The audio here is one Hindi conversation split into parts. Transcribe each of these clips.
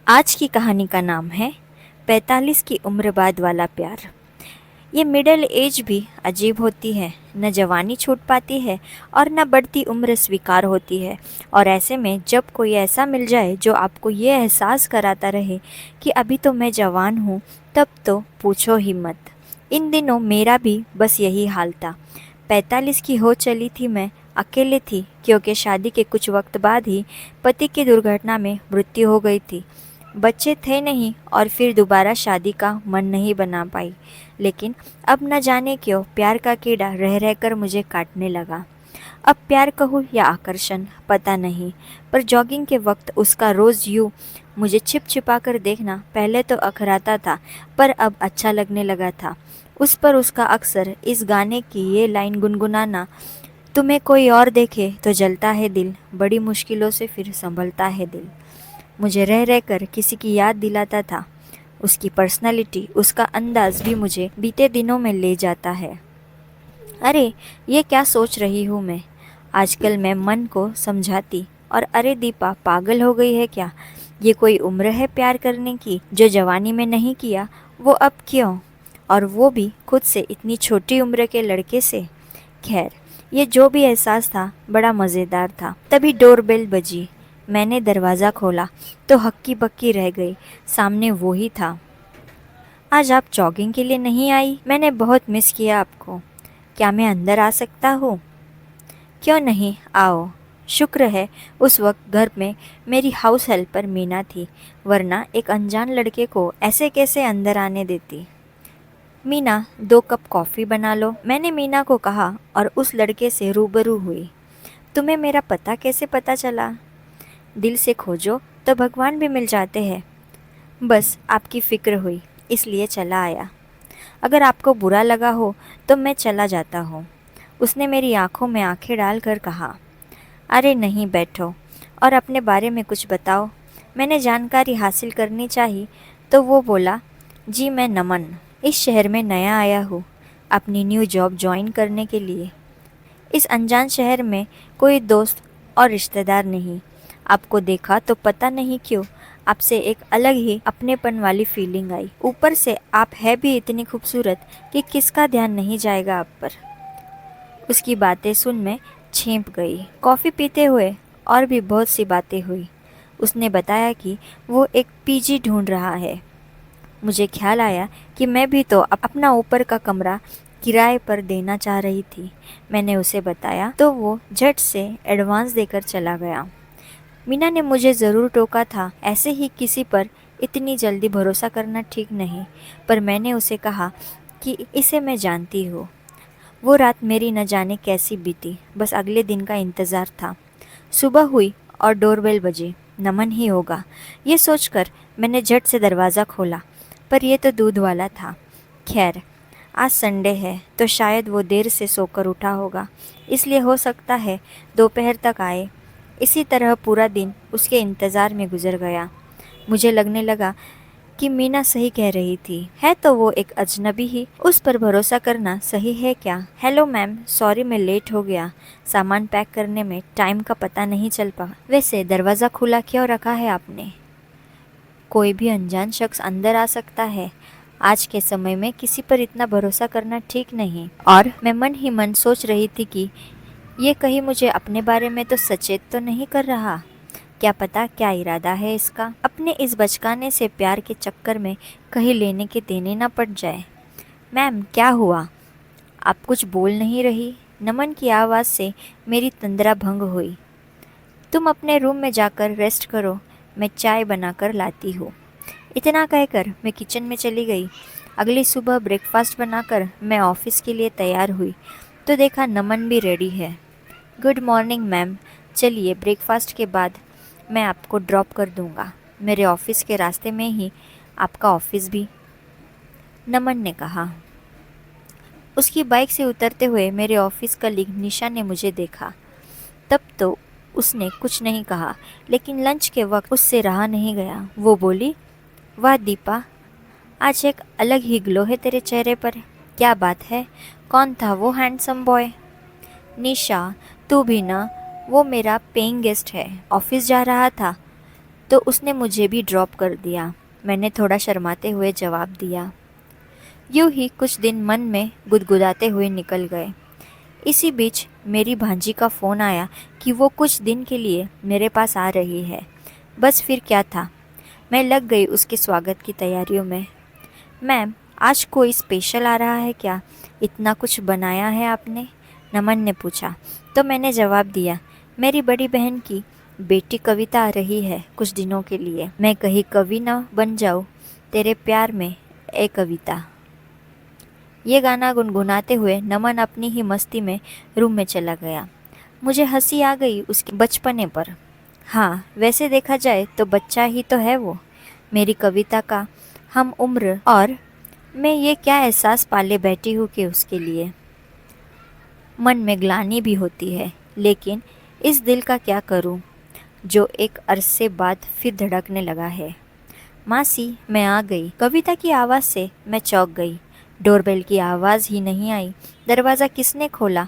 आज की कहानी का नाम है 45 की उम्र बाद वाला प्यार। ये मिडिल एज भी अजीब होती है, न जवानी छूट पाती है और न बढ़ती उम्र स्वीकार होती है। और ऐसे में जब कोई ऐसा मिल जाए जो आपको ये एहसास कराता रहे कि अभी तो मैं जवान हूँ, तब तो पूछो ही मत। इन दिनों मेरा भी बस यही हाल था। 45 की हो चली थी मैं, अकेले थी क्योंकि शादी के कुछ वक्त बाद ही पति की दुर्घटना में मृत्यु हो गई थी। बच्चे थे नहीं और फिर दोबारा शादी का मन नहीं बना पाई। लेकिन अब न जाने क्यों प्यार का कीड़ा रह रहकर मुझे काटने लगा। अब प्यार कहूँ या आकर्षण पता नहीं, पर जॉगिंग के वक्त उसका रोज़ यूँ मुझे छिप छिपा कर देखना पहले तो अखराता था, पर अब अच्छा लगने लगा था। उस पर उसका अक्सर इस गाने की ये लाइन गुनगुनाना, तुम्हें कोई और देखे तो जलता है दिल, बड़ी मुश्किलों से फिर संभलता है दिल, मुझे रह रहकर किसी की याद दिलाता था। उसकी पर्सनालिटी, उसका अंदाज भी मुझे बीते दिनों में ले जाता है। अरे, ये क्या सोच रही हूँ मैं? आजकल मैं मन को समझाती और अरे दीपा पागल हो गई है क्या? ये कोई उम्र है प्यार करने की? जो जवानी में नहीं किया वो अब क्यों? और वो भी खुद से, इतनी छोटी उम्र के लड़के से। खैर, ये जो भी एहसास था बड़ा मज़ेदार था। तभी डोरबेल बजी। मैंने दरवाज़ा खोला तो हक्की बक्की रह गई। सामने वो ही था। आज आप जॉगिंग के लिए नहीं आई? मैंने बहुत मिस किया आपको। क्या मैं अंदर आ सकता हूँ? क्यों नहीं, आओ। शुक्र है उस वक्त घर में मेरी हाउस हेल्पर मीना थी, वरना एक अनजान लड़के को ऐसे कैसे अंदर आने देती। मीना, 2 कप कॉफ़ी बना लो, मैंने मीना को कहा और उस लड़के से रूबरू हुई। तुम्हें मेरा पता कैसे पता चला? दिल से खोजो तो भगवान भी मिल जाते हैं। बस आपकी फ़िक्र हुई, इसलिए चला आया। अगर आपको बुरा लगा हो तो मैं चला जाता हूँ। उसने मेरी आंखों में आंखें डालकर कहा। अरे नहीं, बैठो और अपने बारे में कुछ बताओ। मैंने जानकारी हासिल करनी चाहिए तो वो बोला, जी मैं नमन, इस शहर में नया आया हूँ अपनी न्यू जॉब ज्वाइन करने के लिए। इस अनजान शहर में कोई दोस्त और रिश्तेदार नहीं। आपको देखा तो पता नहीं क्यों आपसे एक अलग ही अपनेपन वाली फीलिंग आई। ऊपर से आप है भी इतनी खूबसूरत कि किसका ध्यान नहीं जाएगा आप पर। उसकी बातें सुन मैं छेंप गई। कॉफ़ी पीते हुए और भी बहुत सी बातें हुई। उसने बताया कि वो एक पीजी ढूंढ रहा है। मुझे ख्याल आया कि मैं भी तो अपना ऊपर का कमरा किराए पर देना चाह रही थी। मैंने उसे बताया तो वो झट से एडवांस देकर चला गया। मीना ने मुझे ज़रूर टोका था, ऐसे ही किसी पर इतनी जल्दी भरोसा करना ठीक नहीं, पर मैंने उसे कहा कि इसे मैं जानती हूँ। वो रात मेरी न जाने कैसी बीती, बस अगले दिन का इंतज़ार था। सुबह हुई और डोरबेल बजी। नमन ही होगा, ये सोचकर मैंने झट से दरवाज़ा खोला, पर यह तो दूध वाला था। खैर, आज संडे है तो शायद वो देर से सोकर उठा होगा, इसलिए हो सकता है दोपहर तक आए। इसी तरह पूरा दिन उसके इंतज़ार में गुजर गया। मुझे लगने लगा कि मीना सही कह रही थी, है तो वो एक अजनबी ही, उस पर भरोसा करना सही है क्या? हेलो मैम, सॉरी मैं लेट हो गया। सामान पैक करने में टाइम का पता नहीं चल पा। वैसे दरवाज़ा खुला क्यों रखा है आपने? कोई भी अनजान शख्स अंदर आ सकता है। आज के समय में किसी पर इतना भरोसा करना ठीक नहीं। और मैं मन ही मन सोच रही थी कि ये कहीं मुझे अपने बारे में तो सचेत तो नहीं कर रहा। क्या पता क्या इरादा है इसका, अपने इस बचकाने से प्यार के चक्कर में कहीं लेने के देने ना पड़ जाए। मैम, क्या हुआ? आप कुछ बोल नहीं रही। नमन की आवाज़ से मेरी तंद्रा भंग हुई। तुम अपने रूम में जाकर रेस्ट करो, मैं चाय बनाकर लाती हूँ। इतना कहकर मैं किचन में चली गई। अगली सुबह ब्रेकफास्ट बनाकर मैं ऑफिस के लिए तैयार हुई तो देखा नमन भी रेडी है। गुड मॉर्निंग मैम, चलिए ब्रेकफास्ट के बाद मैं आपको ड्रॉप कर दूंगा। मेरे ऑफिस के रास्ते में ही आपका ऑफिस भी, नमन ने कहा। उसकी बाइक से उतरते हुए मेरे ऑफिस कलीग निशा ने मुझे देखा। तब तो उसने कुछ नहीं कहा, लेकिन लंच के वक्त उससे रहा नहीं गया। वो बोली, वाह दीपा, आज एक अलग ही ग्लो है तेरे चेहरे पर। क्या बात है? कौन था वो हैंडसम बॉय? निशा, तू भी ना, वो मेरा पेइंग गेस्ट है, ऑफिस जा रहा था तो उसने मुझे भी ड्रॉप कर दिया। मैंने थोड़ा शर्माते हुए जवाब दिया। यूं ही कुछ दिन मन में गुदगुदाते हुए निकल गए। इसी बीच मेरी भांजी का फ़ोन आया कि वो कुछ दिन के लिए मेरे पास आ रही है। बस फिर क्या था, मैं लग गई उसके स्वागत की तैयारियों में। मैम, आज कोई स्पेशल आ रहा है क्या? इतना कुछ बनाया है आपने? नमन ने पूछा। तो मैंने जवाब दिया, मेरी बड़ी बहन की बेटी कविता आ रही है कुछ दिनों के लिए। मैं कहीं कवि न बन जाऊँ तेरे प्यार में ए कविता। ये गाना गुनगुनाते हुए नमन अपनी ही मस्ती में रूम में चला गया। मुझे हंसी आ गई उसके बचपने पर। हाँ, वैसे देखा जाए तो बच्चा ही तो है वो, मेरी कविता का हम उम्र, और मैं ये क्या एहसास पाले बैठी हूँ कि उसके लिए। मन में ग्लानि भी होती है, लेकिन इस दिल का क्या करूँ जो एक अरसे बाद फिर धड़कने लगा है। मासी, मैं आ गई। कविता की आवाज़ से मैं चौंक गई। डोरबेल की आवाज़ ही नहीं आई। दरवाज़ा किसने खोला?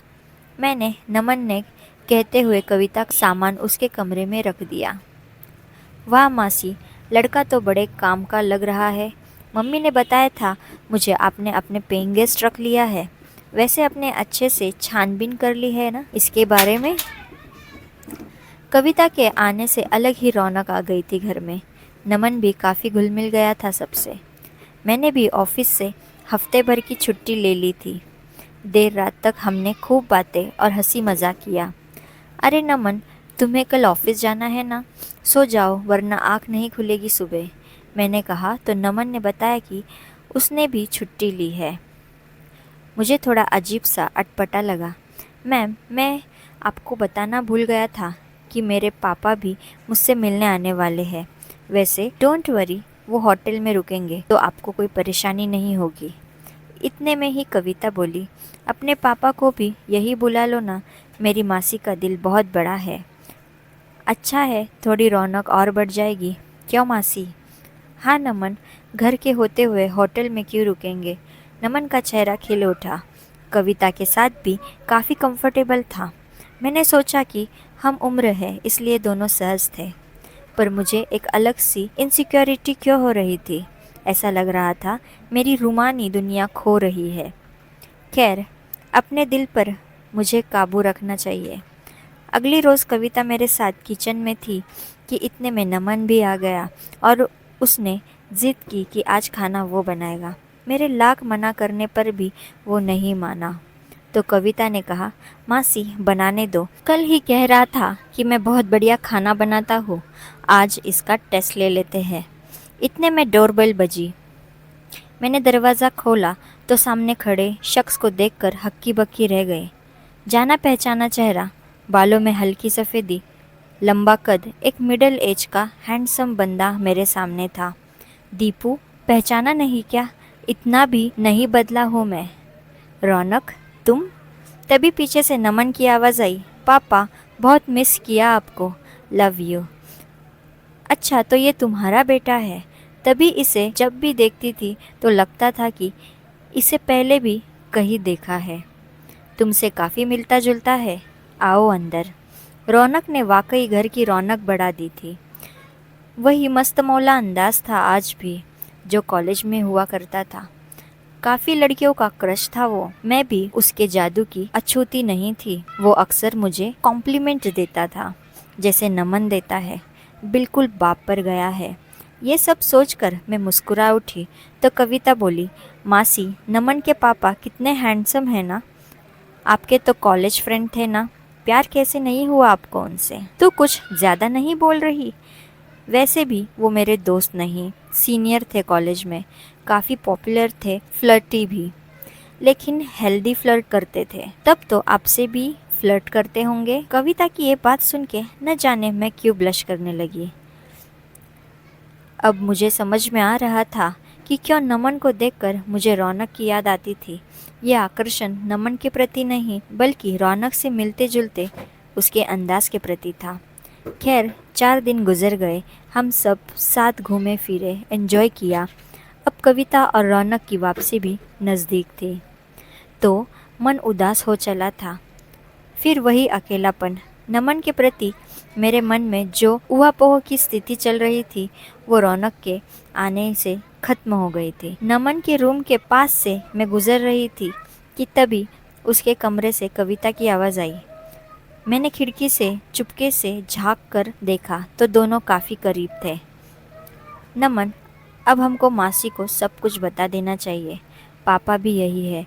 मैंने, नमन ने कहते हुए कविता का सामान उसके कमरे में रख दिया। वाह मासी, लड़का तो बड़े काम का लग रहा है। मम्मी ने बताया था मुझे आपने अपने पेइंग गेस्ट रख लिया है। वैसे अपने अच्छे से छानबीन कर ली है ना इसके बारे में? कविता के आने से अलग ही रौनक आ गई थी घर में। नमन भी काफ़ी घुल मिल गया था सबसे। मैंने भी ऑफिस से हफ्ते भर की छुट्टी ले ली थी। देर रात तक हमने खूब बातें और हंसी मजाक किया। अरे नमन, तुम्हें कल ऑफिस जाना है ना? सो जाओ वरना आँख नहीं खुलेगी सुबह। मैंने कहा तो नमन ने बताया कि उसने भी छुट्टी ली है। मुझे थोड़ा अजीब सा अटपटा लगा। मैम, मैं आपको बताना भूल गया था कि मेरे पापा भी मुझसे मिलने आने वाले हैं। वैसे डोंट वरी, वो होटल में रुकेंगे तो आपको कोई परेशानी नहीं होगी। इतने में ही कविता बोली, अपने पापा को भी यही बुला लो ना, मेरी मासी का दिल बहुत बड़ा है। अच्छा है, थोड़ी रौनक और बढ़ जाएगी। क्यों मासी? हाँ नमन, घर के होते हुए होटल में क्यों रुकेंगे? नमन का चेहरा खिल उठा। कविता के साथ भी काफ़ी कंफर्टेबल था। मैंने सोचा कि हम उम्र है इसलिए दोनों सहज थे, पर मुझे एक अलग सी इनसिक्योरिटी क्यों हो रही थी। ऐसा लग रहा था मेरी रूमानी दुनिया खो रही है। खैर, अपने दिल पर मुझे काबू रखना चाहिए। अगली रोज़ कविता मेरे साथ किचन में थी कि इतने में नमन भी आ गया और उसने ज़िद की कि आज खाना वो बनाएगा। मेरे लाख मना करने पर भी वो नहीं माना। तो कविता ने कहा, मासी बनाने दो, कल ही कह रहा था कि मैं बहुत बढ़िया खाना बनाता हूँ, आज इसका टेस्ट ले लेते हैं। इतने में डोरबेल बजी। मैंने दरवाज़ा खोला तो सामने खड़े शख्स को देखकर हक्की बक्की रह गए। जाना पहचाना चेहरा, बालों में हल्की सफ़ेदी, लंबा कद, एक मिडिल एज का हैंडसम बंदा मेरे सामने था। दीपू, पहचाना नहीं क्या? इतना भी नहीं बदला हूँ मैं। रौनक, तुम? तभी पीछे से नमन की आवाज़ आई, पापा बहुत मिस किया आपको, लव यू। अच्छा, तो ये तुम्हारा बेटा है? तभी इसे जब भी देखती थी तो लगता था कि इसे पहले भी कहीं देखा है। तुमसे काफ़ी मिलता जुलता है, आओ अंदर। रौनक ने वाकई घर की रौनक बढ़ा दी थी। वही मस्त मौला अंदाज था आज भी जो कॉलेज में हुआ करता था। काफ़ी लड़कियों का क्रश था वो। मैं भी उसके जादू की अछूती नहीं थी। वो अक्सर मुझे कॉम्प्लीमेंट देता था जैसे नमन देता है। बिल्कुल बाप पर गया है। ये सब सोचकर मैं मुस्कुरा उठी तो कविता बोली, मासी, नमन के पापा कितने हैंडसम हैं ना। आपके तो कॉलेज फ्रेंड थे ना, प्यार कैसे नहीं हुआ आपको उनसे? तू कुछ ज़्यादा नहीं बोल रही? वैसे भी वो मेरे दोस्त नहीं, सीनियर थे कॉलेज में, काफ़ी पॉपुलर थे, फ्लर्टी भी, लेकिन हेल्दी फ्लर्ट करते थे। तब तो आपसे भी फ्लर्ट करते होंगे। कविता की ये बात सुन के न जाने मैं क्यों ब्लश करने लगी। अब मुझे समझ में आ रहा था कि क्यों नमन को देखकर मुझे रौनक की याद आती थी। यह आकर्षण नमन के प्रति नहीं बल्कि रौनक से मिलते जुलते उसके अंदाज के प्रति था। खैर, 4 दिन गुजर गए। हम सब साथ घूमे फिरे, एंजॉय किया। अब कविता और रौनक की वापसी भी नज़दीक थी तो मन उदास हो चला था। फिर वही अकेलापन, नमन के प्रति मेरे मन में जो ऊहापोह की स्थिति चल रही थी वो रौनक के आने से खत्म हो गई थी। नमन के रूम के पास से मैं गुजर रही थी कि तभी उसके कमरे से कविता की आवाज़ आई। मैंने खिड़की से चुपके से झांक कर देखा तो दोनों काफ़ी करीब थे। नमन, अब हमको मासी को सब कुछ बता देना चाहिए। पापा भी यही है,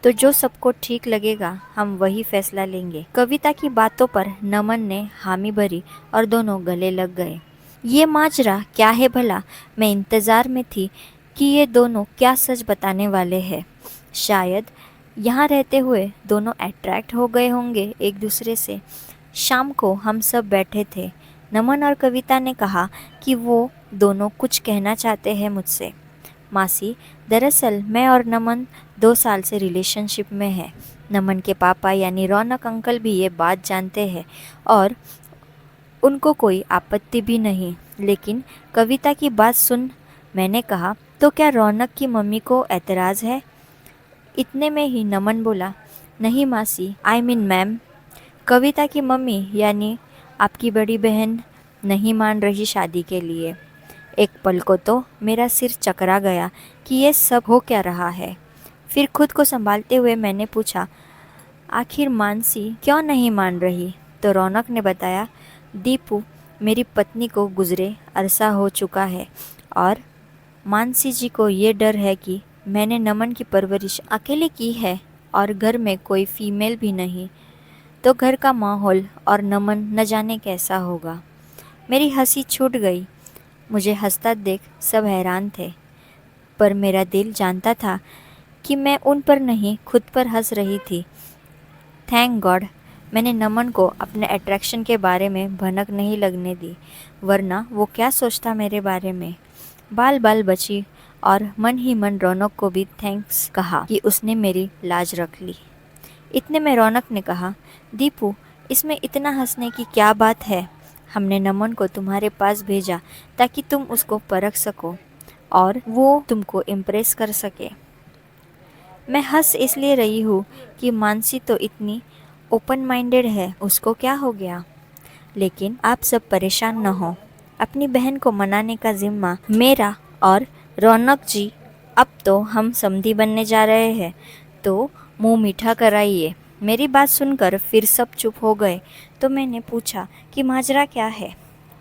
तो जो सबको ठीक लगेगा हम वही फैसला लेंगे। कविता की बातों पर नमन ने हामी भरी और दोनों गले लग गए। ये माजरा क्या है भला? मैं इंतज़ार में थी कि ये दोनों क्या सच बताने वाले हैं। शायद यहाँ रहते हुए दोनों अट्रैक्ट हो गए होंगे एक दूसरे से। शाम को हम सब बैठे थे। नमन और कविता ने कहा कि वो दोनों कुछ कहना चाहते हैं मुझसे। मासी, दरअसल मैं और नमन 2 साल से रिलेशनशिप में है। नमन के पापा यानी रौनक अंकल भी ये बात जानते हैं और उनको कोई आपत्ति भी नहीं। लेकिन कविता की बात सुन मैंने कहा, तो क्या रौनक की मम्मी को एतराज़ है? इतने में ही नमन बोला, नहीं मासी, आई मीन मैम, कविता की मम्मी यानी आपकी बड़ी बहन नहीं मान रही शादी के लिए। एक पल को तो मेरा सिर चकरा गया कि ये सब हो क्या रहा है। फिर खुद को संभालते हुए मैंने पूछा, आखिर मानसी क्यों नहीं मान रही? तो रौनक ने बताया, दीपू, मेरी पत्नी को गुजरे अरसा हो चुका है और मानसी जी को ये डर है कि मैंने नमन की परवरिश अकेले की है और घर में कोई फीमेल भी नहीं, तो घर का माहौल और नमन न जाने कैसा होगा। मेरी हंसी छूट गई। मुझे हंसता देख सब हैरान थे, पर मेरा दिल जानता था कि मैं उन पर नहीं खुद पर हंस रही थी। थैंक गॉड मैंने नमन को अपने अट्रैक्शन के बारे में भनक नहीं लगने दी, वरना वो क्या सोचता मेरे बारे में। बाल बाल बची और मन ही मन रौनक को भी थैंक्स कहा कि उसने मेरी लाज रख ली। इतने में रौनक ने कहा, दीपू, इसमें इतना हंसने की क्या बात है? हमने नमन को तुम्हारे पास भेजा ताकि तुम उसको परख सको और वो तुमको इम्प्रेस कर सके। मैं हंस इसलिए रही हूँ कि मानसी तो इतनी ओपन माइंडेड है, उसको क्या हो गया? लेकिन आप सब परेशान न हो, अपनी बहन को मनाने का जिम्मा मेरा और रौनक जी। अब तो हम समधी बनने जा रहे हैं, तो मुंह मीठा कराइए। मेरी बात सुनकर फिर सब चुप हो गए, तो मैंने पूछा कि माजरा क्या है?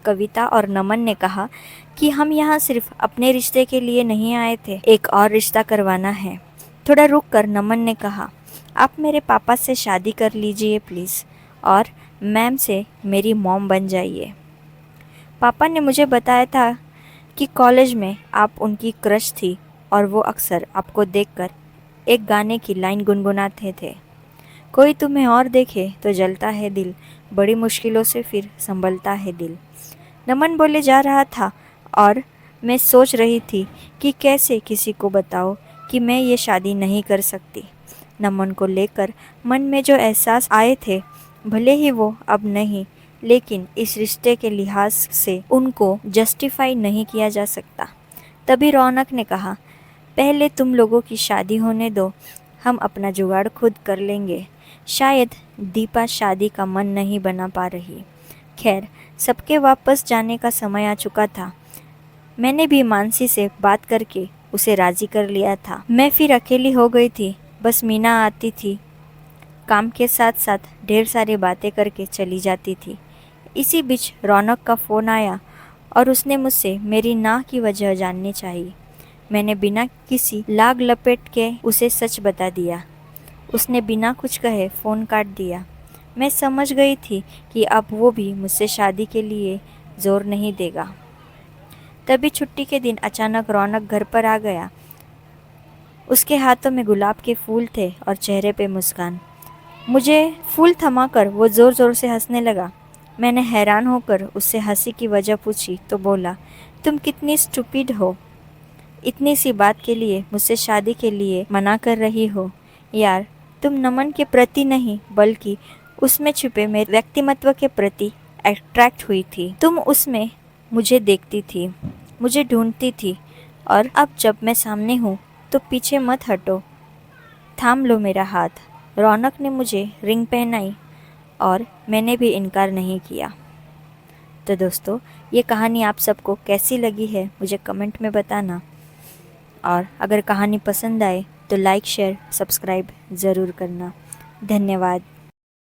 कविता और नमन ने कहा कि हम यहाँ सिर्फ अपने रिश्ते के लिए नहीं आए थे, एक और रिश्ता करवाना है। थोड़ा रुक कर नमन ने कहा, आप मेरे पापा से शादी कर लीजिए प्लीज़, और मैम से मेरी मॉम बन जाइए। पापा ने मुझे बताया था कि कॉलेज में आप उनकी क्रश थी और वो अक्सर आपको देखकर एक गाने की लाइन गुनगुनाते थे, कोई तुम्हें और देखे तो जलता है दिल, बड़ी मुश्किलों से फिर संभलता है दिल। नमन बोले जा रहा था और मैं सोच रही थी कि कैसे किसी को बताऊं कि मैं ये शादी नहीं कर सकती। नमन को लेकर मन में जो एहसास आए थे, भले ही वो अब नहीं, लेकिन इस रिश्ते के लिहाज से उनको जस्टिफाई नहीं किया जा सकता। तभी रौनक ने कहा, पहले तुम लोगों की शादी होने दो, हम अपना जुगाड़ खुद कर लेंगे। शायद दीपा शादी का मन नहीं बना पा रही। खैर, सबके वापस जाने का समय आ चुका था। मैंने भी मानसी से बात करके उसे राज़ी कर लिया था। मैं फिर अकेली हो गई थी। बस मीना आती थी, काम के साथ साथ ढेर सारी बातें करके चली जाती थी। इसी बीच रौनक का फ़ोन आया और उसने मुझसे मेरी ना की वजह जाननी चाहिए। मैंने बिना किसी लाग लपेट के उसे सच बता दिया। उसने बिना कुछ कहे फ़ोन काट दिया। मैं समझ गई थी कि अब वो भी मुझसे शादी के लिए ज़ोर नहीं देगा। तभी छुट्टी के दिन अचानक रौनक घर पर आ गया। उसके हाथों में गुलाब के फूल थे और चेहरे पे मुस्कान। मुझे फूल थमाकर वो ज़ोर ज़ोर से हंसने लगा। मैंने हैरान होकर उससे हंसी की वजह पूछी तो बोला, तुम कितनी स्टूपिड हो, इतनी सी बात के लिए मुझसे शादी के लिए मना कर रही हो। यार, तुम नमन के प्रति नहीं बल्कि उसमें छुपे मेरे व्यक्तिमत्व के प्रति अट्रैक्ट हुई थी। तुम उसमें मुझे देखती थी, मुझे ढूंढती थी, और अब जब मैं सामने हूँ तो पीछे मत हटो, थाम लो मेरा हाथ। रौनक ने मुझे रिंग पहनाई और मैंने भी इनकार नहीं किया। तो दोस्तों, ये कहानी आप सबको कैसी लगी है मुझे कमेंट में बताना, और अगर कहानी पसंद आए तो लाइक शेयर सब्सक्राइब ज़रूर करना। धन्यवाद।